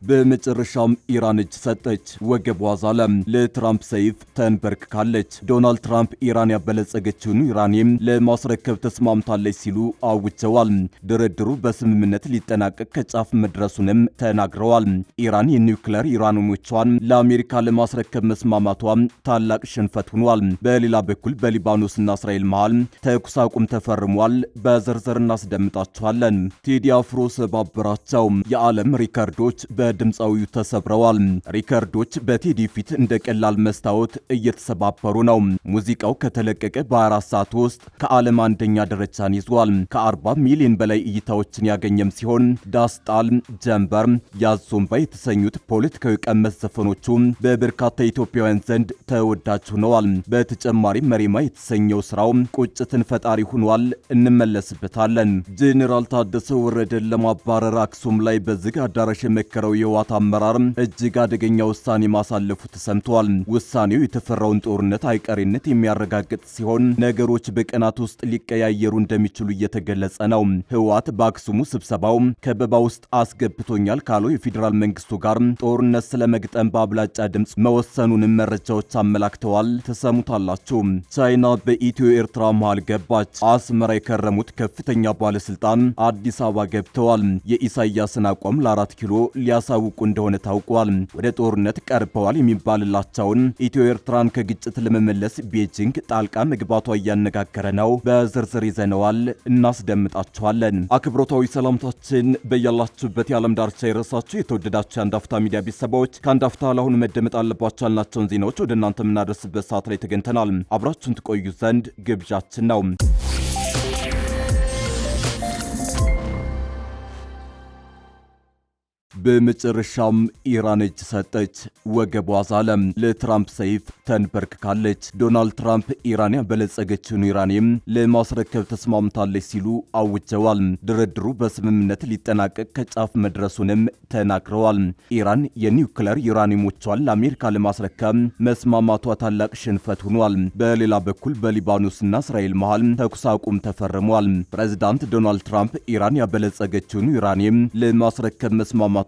በመጨረሻም ኢራን እጅ ሰጠች፣ ወገቧ ዛለ። ለትራምፕ ሰይፍ ተንበርክካለች። ዶናልድ ትራምፕ ኢራን ያበለጸገችውን ዩራኒየም ለማስረከብ ተስማምታለች ሲሉ አውጀዋል። ድርድሩ በስምምነት ሊጠናቀቅ ከጫፍ መድረሱንም ተናግረዋል። ኢራን የኒውክሌር ዩራኒየሞቿን ለአሜሪካ ለማስረከብ መስማማቷ ታላቅ ሽንፈት ሆኗል። በሌላ በኩል በሊባኖስና እስራኤል መሃል ተኩስ አቁም ተፈርሟል። በዝርዝር እናስደምጣቸዋለን። ቴዲ አፍሮ ሰባበራቸው። የዓለም ሪከርዶች በድምፃዊው ተሰብረዋል። ሪከርዶች በቴዲ ፊት እንደ ቀላል መስታወት እየተሰባበሩ ነው። ሙዚቃው ከተለቀቀ በ4 ሰዓት ውስጥ ከዓለም አንደኛ ደረጃን ይዟል። ከ40 ሚሊዮን በላይ እይታዎችን ያገኘም ሲሆን ዳስጣል፣ ጀንበር፣ ያዞምባ የተሰኙት ፖለቲካዊ ቀመስ ዘፈኖቹ በበርካታ ኢትዮጵያውያን ዘንድ ተወዳጅ ሆነዋል። በተጨማሪም መሪማ የተሰኘው ስራው ቁጭትን ፈጣሪ ሆኗል። እንመለስበታለን። ጄኔራል ታደሰ ወረደን ለማባረር አክሱም ላይ በዝግ አዳራሽ የመከረው የህወሓት አመራር እጅግ አደገኛ ውሳኔ ማሳለፉ ተሰምቷል። ውሳኔው የተፈራውን ጦርነት አይቀሬነት የሚያረጋግጥ ሲሆን ነገሮች በቀናት ውስጥ ሊቀያየሩ እንደሚችሉ እየተገለጸ ነው። ህወሓት በአክሱሙ ስብሰባው ከበባ ውስጥ አስገብቶኛል ካለው የፌዴራል መንግስቱ ጋር ጦርነት ስለመግጠም በአብላጫ ድምፅ መወሰኑንም መረጃዎች አመላክተዋል። ተሰሙታላችሁ። ቻይና በኢትዮ ኤርትራ መሃል ገባች። አስመራ የከረሙት ከፍተኛ ባለስልጣን አዲስ አበባ ገብተዋል። የኢሳያስን አቋም ለ4 ኪሎ ሊያሳውቁ እንደሆነ ታውቋል። ወደ ጦርነት ቀርበዋል የሚባልላቸውን ኢትዮ ኤርትራን ከግጭት ለመመለስ ቤጂንግ ጣልቃ መግባቷ እያነጋገረ ነው። በዝርዝር ይዘነዋል፣ እናስደምጣችኋለን። አክብሮታዊ ሰላምታችን በያላችሁበት የዓለም ዳርቻ የረሳችሁ የተወደዳችሁ የአንድ አፍታ ሚዲያ ቤተሰቦች ከአንድ አፍታ ለአሁኑ መደመጥ አለባቸው ያልናቸውን ዜናዎች ወደ እናንተ የምናደርስበት ሰዓት ላይ ተገኝተናል። አብራችሁን ትቆዩ ዘንድ ግብዣችን ነው። በመጨረሻም ኢራን እጅ ሰጠች፣ ወገቧ ዛለ። ለትራምፕ ሰይፍ ተንበርክካለች። ዶናልድ ትራምፕ ኢራን ያበለጸገችውን ዩራኒየም ለማስረከብ ተስማምታለች ሲሉ አውጀዋል። ድርድሩ በስምምነት ሊጠናቀቅ ከጫፍ መድረሱንም ተናግረዋል። ኢራን የኒውክሌር ዩራኒየሞቿን ለአሜሪካ ለማስረከብ መስማማቷ ታላቅ ሽንፈት ሆኗል። በሌላ በኩል በሊባኖስና እስራኤል መሃል ተኩስ አቁም ተፈርሟል። ፕሬዚዳንት ዶናልድ ትራምፕ ኢራን ያበለጸገችውን ዩራኒየም ለማስረከብ መስማማቷ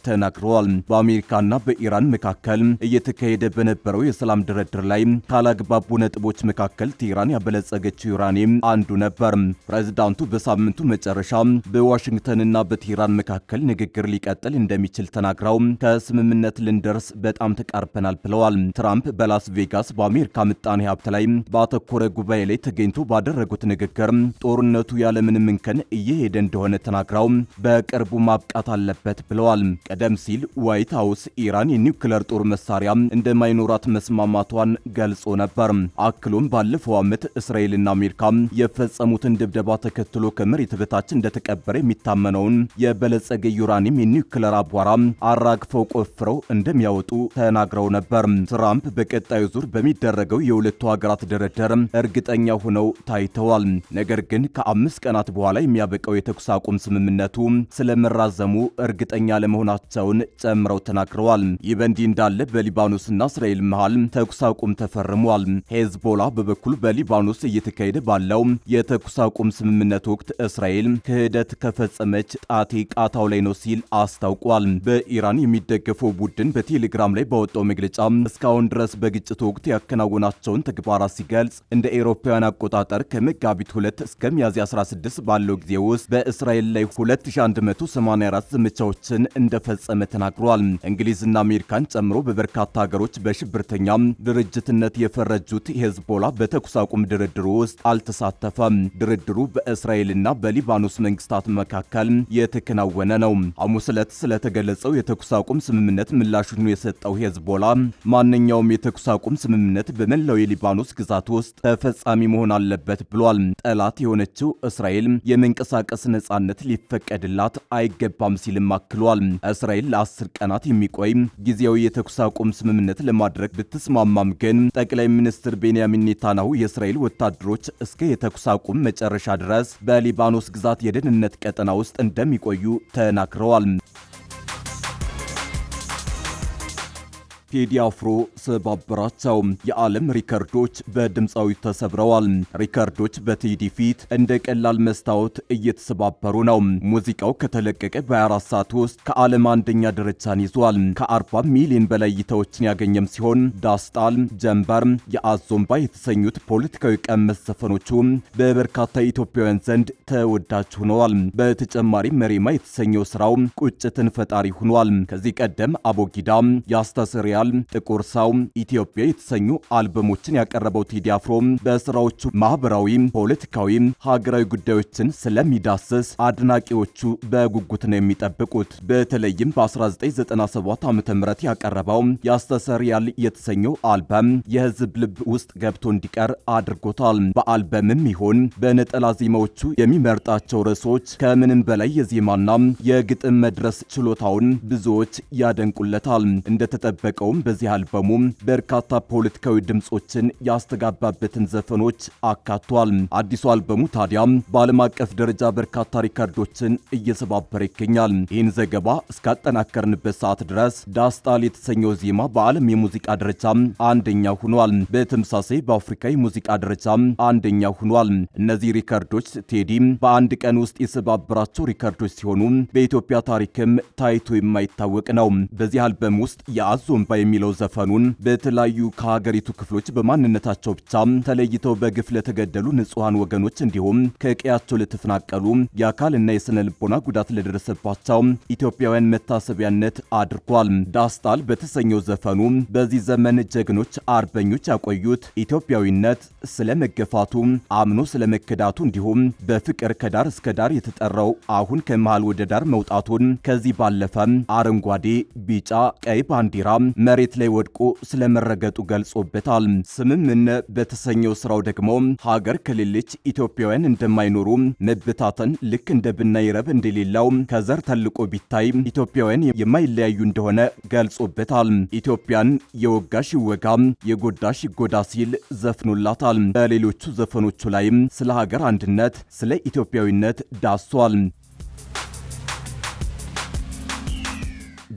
ተናግረዋል። በአሜሪካና በኢራን መካከል እየተካሄደ በነበረው የሰላም ድርድር ላይ ካላግባቡ ነጥቦች መካከል ቴህራን ያበለጸገችው ዩራኒየም አንዱ ነበር። ፕሬዝዳንቱ በሳምንቱ መጨረሻ በዋሽንግተንና በቴህራን መካከል ንግግር ሊቀጥል እንደሚችል ተናግረው ከስምምነት ልንደርስ በጣም ተቃርበናል ብለዋል። ትራምፕ በላስ ቬጋስ በአሜሪካ ምጣኔ ሀብት ላይ ባተኮረ ጉባኤ ላይ ተገኝቶ ባደረጉት ንግግር ጦርነቱ ያለምንም እንከን እየሄደ እንደሆነ ተናግረው በቅርቡ ማብቃት አለበት ብለዋል። ቀደም ሲል ዋይት ሃውስ ኢራን የኒውክሌር ጦር መሳሪያ እንደማይኖራት መስማማቷን ገልጾ ነበር። አክሎም ባለፈው ዓመት እስራኤልና አሜሪካ የፈጸሙትን ድብደባ ተከትሎ ከመሬት በታች እንደተቀበረ የሚታመነውን የበለጸገ ዩራኒየም የኒውክሌር አቧራ አራግፈው ቆፍረው እንደሚያወጡ ተናግረው ነበር። ትራምፕ በቀጣዩ ዙር በሚደረገው የሁለቱ ሀገራት ድርድር እርግጠኛ ሆነው ታይተዋል። ነገር ግን ከ5 ቀናት በኋላ የሚያበቃው የተኩስ አቁም ስምምነቱ ስለመራዘሙ እርግጠኛ ለመሆናቸውን ጨምረው ተናግረዋል። ይህ በእንዲህ እንዳለ በሊባኖስና እስራኤል መሃል ተኩስ አቁም ተፈርሟል። ሄዝቦላ በበኩሉ በሊባኖስ እየተካሄደ ባለው የተኩስ አቁም ስምምነት ወቅት እስራኤል ክህደት ከፈጸመች ጣቴ ቃታው ላይ ነው ሲል አስታውቋል። በኢራን የሚደገፈው ቡድን በቴሌግራም ላይ ባወጣው መግለጫ እስካሁን ድረስ በግጭቱ ወቅት ያከናወናቸውን ተግባራት ሲገልጽ እንደ አውሮፓውያን አቆጣጠር ከመጋቢት 2 እስከ ሚያዝያ 16 ባለው ጊዜ ውስጥ በእስራኤል ላይ 2184 ዘመቻዎችን እንደፈጸመ ተናግሯል። እንግሊዝና አሜሪካን ጨምሮ በበርካታ ሀገሮች በሽብርተኛ ድርጅትነት የፈረጁት ሄዝቦላ በተኩስ አቁም ድርድሩ ውስጥ አልተሳተፈም። ድርድሩ በእስራኤልና በሊባኖስ መንግስታት መካከል የተከናወነ ነው። ሐሙስ ዕለት ስለተገለጸው የተኩስ አቁም ስምምነት ምላሹን የሰጠው ሄዝቦላ ማንኛውም የተኩስ አቁም ስምምነት በመላው የሊባኖስ ግዛት ውስጥ ተፈጻሚ መሆን አለበት ብሏል። ጠላት የሆነችው እስራኤል የመንቀሳቀስ ነጻነት ሊፈቀድላት አይገባም ሲልም አክሏል። እስራኤል ለ10 ቀናት የሚቆይ ጊዜያዊ የተኩስ አቁም ስምምነት ለማድረግ ብትስማማም ግን ጠቅላይ ሚኒስትር ቤንያሚን ኔታንያሁ የእስራኤል ወታደሮች እስከ የተኩስ አቁም መጨረሻ ድረስ በሊባኖስ ግዛት የደህንነት ቀጠና ውስጥ እንደሚቆዩ ተናግረዋል። ቴዲ አፍሮ ሰባበራቸው። የዓለም ሪከርዶች በድምፃዊ ተሰብረዋል። ሪከርዶች በቴዲ ፊት እንደ ቀላል መስታወት እየተሰባበሩ ነው። ሙዚቃው ከተለቀቀ በ24 ሰዓት ውስጥ ከዓለም አንደኛ ደረጃን ይዟል። ከ40 ሚሊዮን በላይ እይታዎችን ያገኘም ሲሆን ዳስጣል፣ ጀንበር፣ የአዞምባ የተሰኙት ፖለቲካዊ ቀመስ ዘፈኖቹ በበርካታ ኢትዮጵያውያን ዘንድ ተወዳጅ ሆነዋል። በተጨማሪም መሪማ የተሰኘው ስራው ቁጭትን ፈጣሪ ሆኗል። ከዚህ ቀደም አቦጊዳ፣ ያስተሰርያል፣ ጥቁር ሰው፣ ኢትዮጵያ የተሰኙ አልበሞችን ያቀረበው ቴዲ አፍሮ በስራዎቹ ማህበራዊ፣ ፖለቲካዊ፣ ሀገራዊ ጉዳዮችን ስለሚዳስስ አድናቂዎቹ በጉጉት ነው የሚጠብቁት። በተለይም በ1997 ዓ.ም ያቀረበው ያስተሰርያል የተሰኘው አልበም የህዝብ ልብ ውስጥ ገብቶ እንዲቀር አድርጎታል። በአልበምም ይሁን በነጠላ ዜማዎቹ የሚመርጣቸው ርዕሶች ከምንም በላይ የዜማና የግጥም መድረስ ችሎታውን ብዙዎች ያደንቁለታል። እንደተጠበቀውም በዚህ አልበሙ በርካታ ፖለቲካዊ ድምጾችን ያስተጋባበትን ዘፈኖች አካቷል። አዲሱ አልበሙ ታዲያ በዓለም አቀፍ ደረጃ በርካታ ሪከርዶችን እየሰባበረ ይገኛል። ይህን ዘገባ እስካጠናከርንበት ሰዓት ድረስ ዳስጣል የተሰኘው ዜማ በዓለም የሙዚቃ ደረጃ አንደኛ ሆኗል። በተመሳሳይ በአፍሪካ የሙዚቃ ደረጃ አንደኛ ሆኗል። እነዚህ ሪከርዶች ቴዲ በአንድ ቀን ውስጥ የሰባበራቸው ሪከርዶች ሲሆኑ በኢትዮጵያ ታሪክም ታይቶ የማይታወቅ ነው። በዚህ አልበም ውስጥ የአዞምባ የሚለው ዘፈኑን በተለያዩ ከሀገሪቱ ክፍሎች በማንነታቸው ብቻ ተለይተው በግፍ ለተገደሉ ንጹሃን ወገኖች እንዲሁም ከቀያቸው ለተፈናቀሉ የአካልና የስነ ልቦና ጉዳት ለደረሰባቸው ኢትዮጵያውያን መታሰቢያነት አድርጓል። ዳስጣል በተሰኘው ዘፈኑ በዚህ ዘመን ጀግኖች አርበኞች ያቆዩት ኢትዮጵያዊነት ስለመገፋቱ፣ አምኖ ስለመከዳቱ እንዲሁም በፍቅር ከዳር እስከ ዳር የተጠራው አሁን ከመሃል ወደ ዳር መውጣቱን ከዚህ ባለፈ አረንጓዴ፣ ቢጫ፣ ቀይ ባንዲራ መሬት ላይ ወድቆ ስለመረገጡ ገልጾበታል። ስምምነት በተሰኘው ስራው ደግሞ ሀገር ከሌለች ኢትዮጵያውያን እንደማይኖሩ፣ መበታተን ልክ እንደ ብናኝ ረብ እንደሌለው፣ ከዘር ተልቆ ቢታይ ኢትዮጵያውያን የማይለያዩ እንደሆነ ገልጾበታል። ኢትዮጵያን የወጋሽ ይወጋ የጎዳሽ ይጎዳ ሲል ዘፍኖላታል። በሌሎቹ ዘፈኖቹ ላይም ስለ ሀገር አንድነት፣ ስለ ኢትዮጵያዊነት ዳሷል።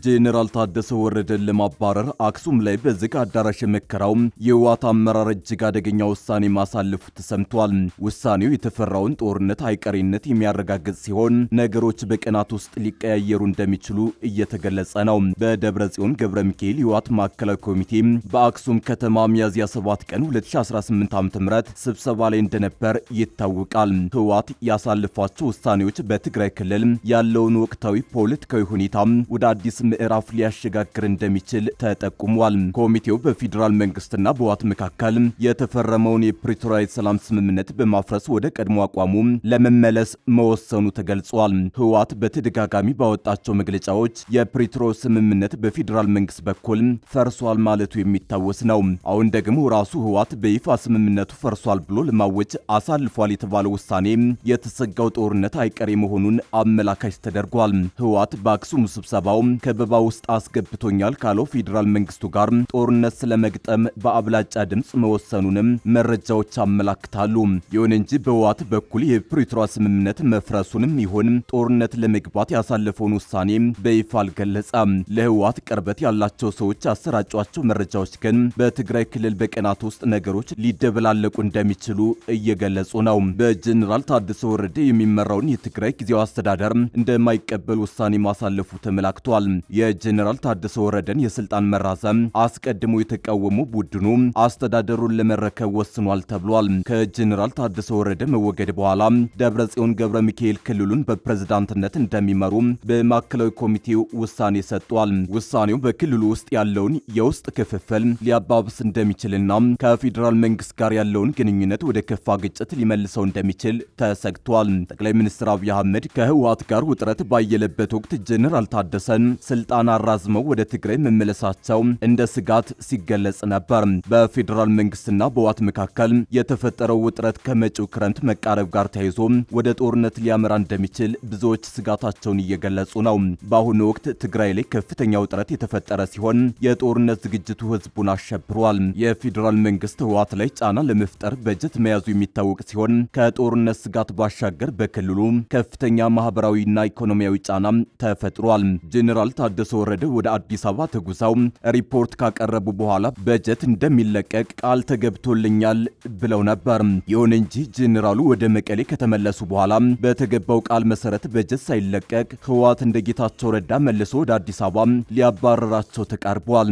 ጄኔራል ታደሰ ወረደን ለማባረር አክሱም ላይ በዝግ አዳራሽ የመከረው የህወሓት አመራር እጅግ አደገኛ ውሳኔ ማሳለፉ ተሰምቷል። ውሳኔው የተፈራውን ጦርነት አይቀሬነት የሚያረጋግጥ ሲሆን ነገሮች በቀናት ውስጥ ሊቀያየሩ እንደሚችሉ እየተገለጸ ነው። በደብረ ጽዮን ገብረ ሚካኤል የህወሓት ማዕከላዊ ኮሚቴ በአክሱም ከተማ ሚያዝያ 7 ቀን 2018 ዓ.ም ስብሰባ ላይ እንደነበር ይታወቃል። ህወሓት ያሳለፋቸው ውሳኔዎች በትግራይ ክልል ያለውን ወቅታዊ ፖለቲካዊ ሁኔታ ወደ አዲስ ምዕራፍ ሊያሸጋግር እንደሚችል ተጠቁሟል። ኮሚቴው በፌዴራል መንግስትና በህወሓት መካከል የተፈረመውን የፕሪቶሪያ የሰላም ስምምነት በማፍረስ ወደ ቀድሞ አቋሙ ለመመለስ መወሰኑ ተገልጿል። ህወሓት በተደጋጋሚ ባወጣቸው መግለጫዎች የፕሪቶሪያ ስምምነት በፌዴራል መንግስት በኩል ፈርሷል ማለቱ የሚታወስ ነው። አሁን ደግሞ ራሱ ህወሓት በይፋ ስምምነቱ ፈርሷል ብሎ ለማወጅ አሳልፏል የተባለው ውሳኔ የተሰጋው ጦርነት አይቀሬ መሆኑን አመላካች ተደርጓል። ህወሓት በአክሱም ስብሰባው ከበባ ውስጥ አስገብቶኛል ካለው ፌዴራል መንግስቱ ጋር ጦርነት ስለመግጠም በአብላጫ ድምጽ መወሰኑንም መረጃዎች አመላክታሉ። ይሁን እንጂ በህወሓት በኩል የፕሪቶሪያ ስምምነት መፍረሱንም ይሁን ጦርነት ለመግባት ያሳለፈውን ውሳኔ በይፋ አልገለጸም። ለህወሓት ቅርበት ያላቸው ሰዎች ያሰራጯቸው መረጃዎች ግን በትግራይ ክልል በቀናት ውስጥ ነገሮች ሊደበላለቁ እንደሚችሉ እየገለጹ ነው። በጀነራል ታደሰ ወረደ የሚመራውን የትግራይ ጊዜያዊ አስተዳደር እንደማይቀበል ውሳኔ ማሳለፉ ተመላክቷል። የጀነራል ታደሰ ወረደን የስልጣን መራዘም አስቀድሞ የተቃወሙ ቡድኑ አስተዳደሩን ለመረከብ ወስኗል ተብሏል። ከጀነራል ታደሰ ወረደ መወገድ በኋላ ደብረጽዮን ገብረ ሚካኤል ክልሉን በፕሬዝዳንትነት እንደሚመሩ በማዕከላዊ ኮሚቴው ውሳኔ ሰጥቷል። ውሳኔው በክልሉ ውስጥ ያለውን የውስጥ ክፍፍል ሊያባብስ እንደሚችልና ከፌዴራል መንግስት ጋር ያለውን ግንኙነት ወደ ከፋ ግጭት ሊመልሰው እንደሚችል ተሰግቷል። ጠቅላይ ሚኒስትር አብይ አህመድ ከህወሓት ጋር ውጥረት ባየለበት ወቅት ጀነራል ታደሰን ስልጣን አራዝመው ወደ ትግራይ መመለሳቸው እንደ ስጋት ሲገለጽ ነበር። በፌዴራል መንግስትና በህወሓት መካከል የተፈጠረው ውጥረት ከመጪው ክረምት መቃረብ ጋር ተያይዞ ወደ ጦርነት ሊያመራ እንደሚችል ብዙዎች ስጋታቸውን እየገለጹ ነው። በአሁኑ ወቅት ትግራይ ላይ ከፍተኛ ውጥረት የተፈጠረ ሲሆን የጦርነት ዝግጅቱ ህዝቡን አሸብሯል። የፌዴራል መንግስት ህወሓት ላይ ጫና ለመፍጠር በጀት መያዙ የሚታወቅ ሲሆን ከጦርነት ስጋት ባሻገር በክልሉ ከፍተኛ ማህበራዊና ኢኮኖሚያዊ ጫና ተፈጥሯል። ጄኔራል ታደሰ ወረደ ወደ አዲስ አበባ ተጉዘው ሪፖርት ካቀረቡ በኋላ በጀት እንደሚለቀቅ ቃል ተገብቶልኛል ብለው ነበር። ይሁን እንጂ ጄኔራሉ ወደ መቀሌ ከተመለሱ በኋላ በተገባው ቃል መሰረት በጀት ሳይለቀቅ ህወሓት እንደ ጌታቸው ረዳ መልሶ ወደ አዲስ አበባ ሊያባረራቸው ተቃርቧል።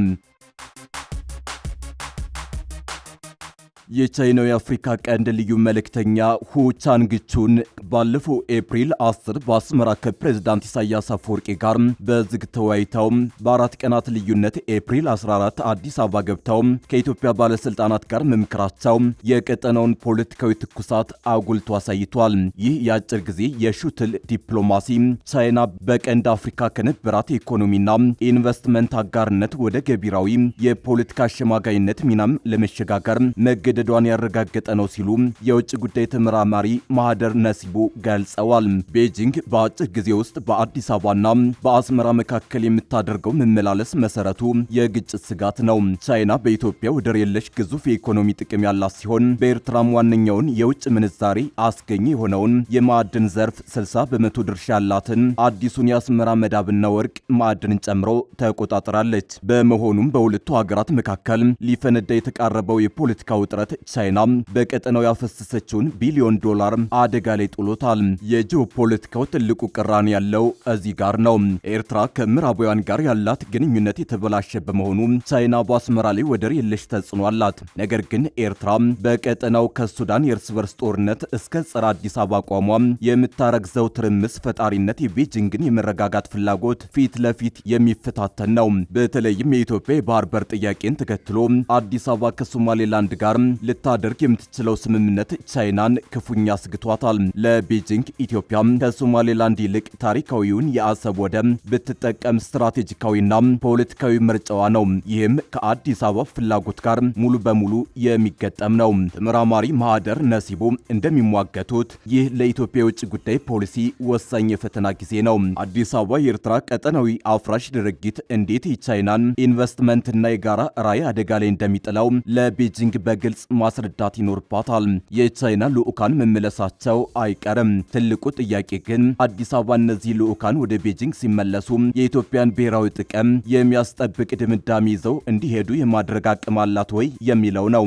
የቻይናው የአፍሪካ ቀንድ ልዩ መልእክተኛ ሁ ቻንግቹን ባለፈው ኤፕሪል 10 በአስመራ ከፕሬዝዳንት ኢሳያስ አፈወርቂ ጋር በዝግ ተወያይተው በ4 ቀናት ልዩነት ኤፕሪል 14 አዲስ አበባ ገብተው ከኢትዮጵያ ባለስልጣናት ጋር መምከራቸው የቀጠናውን ፖለቲካዊ ትኩሳት አጉልቶ አሳይቷል። ይህ የአጭር ጊዜ የሹትል ዲፕሎማሲ ቻይና በቀንድ አፍሪካ ከነበራት የኢኮኖሚና ኢንቨስትመንት አጋርነት ወደ ገቢራዊ የፖለቲካ አሸማጋይነት ሚናም ለመሸጋገር መገደ ዷን ያረጋገጠ ነው ሲሉ የውጭ ጉዳይ ተመራማሪ ማህደር ነሲቡ ገልጸዋል። ቤጂንግ በአጭር ጊዜ ውስጥ በአዲስ አበባና በአስመራ መካከል የምታደርገው መመላለስ መሰረቱ የግጭት ስጋት ነው። ቻይና በኢትዮጵያ ወደር የለሽ ግዙፍ የኢኮኖሚ ጥቅም ያላት ሲሆን በኤርትራም ዋነኛውን የውጭ ምንዛሪ አስገኝ የሆነውን የማዕድን ዘርፍ 60 በመቶ ድርሻ ያላትን አዲሱን የአስመራ መዳብና ወርቅ ማዕድንን ጨምሮ ተቆጣጥራለች። በመሆኑም በሁለቱ ሀገራት መካከል ሊፈነዳ የተቃረበው የፖለቲካ ውጥረት ቻይና በቀጠናው ያፈሰሰችውን ቢሊዮን ዶላር አደጋ ላይ ጥሎታል። የጂኦፖለቲካው ትልቁ ቅራኔ ያለው እዚህ ጋር ነው። ኤርትራ ከምዕራባውያን ጋር ያላት ግንኙነት የተበላሸ በመሆኑ ቻይና በአስመራ ላይ ወደር የለሽ ተጽዕኖ አላት። ነገር ግን ኤርትራ በቀጠናው ከሱዳን የእርስ በርስ ጦርነት እስከ ጸረ አዲስ አበባ አቋሟ የምታረግዘው ትርምስ ፈጣሪነት የቤጂንግን የመረጋጋት ፍላጎት ፊት ለፊት የሚፈታተን ነው። በተለይም የኢትዮጵያ የባህር በር ጥያቄን ተከትሎ አዲስ አበባ ከሶማሌላንድ ጋር ልታደርግ የምትችለው ስምምነት ቻይናን ክፉኛ አስግቷታል። ለቤጂንግ ኢትዮጵያ ከሶማሌላንድ ይልቅ ታሪካዊውን የአሰብ ወደብ ብትጠቀም ስትራቴጂካዊና ፖለቲካዊ ምርጫዋ ነው። ይህም ከአዲስ አበባ ፍላጎት ጋር ሙሉ በሙሉ የሚገጠም ነው። ተመራማሪ ማህደር ነሲቡ እንደሚሟገቱት ይህ ለኢትዮጵያ የውጭ ጉዳይ ፖሊሲ ወሳኝ የፈተና ጊዜ ነው። አዲስ አበባ የኤርትራ ቀጠናዊ አፍራሽ ድርጊት እንዴት የቻይናን ኢንቨስትመንትና የጋራ ራዕይ አደጋ ላይ እንደሚጥለው ለቤጂንግ በግልጽ ማስረዳት ይኖርባታል። የቻይና ልዑካን መመለሳቸው አይቀርም። ትልቁ ጥያቄ ግን አዲስ አበባ እነዚህ ልዑካን ወደ ቤጂንግ ሲመለሱ የኢትዮጵያን ብሔራዊ ጥቅም የሚያስጠብቅ ድምዳሜ ይዘው እንዲሄዱ የማድረግ አቅም አላት ወይ የሚለው ነው።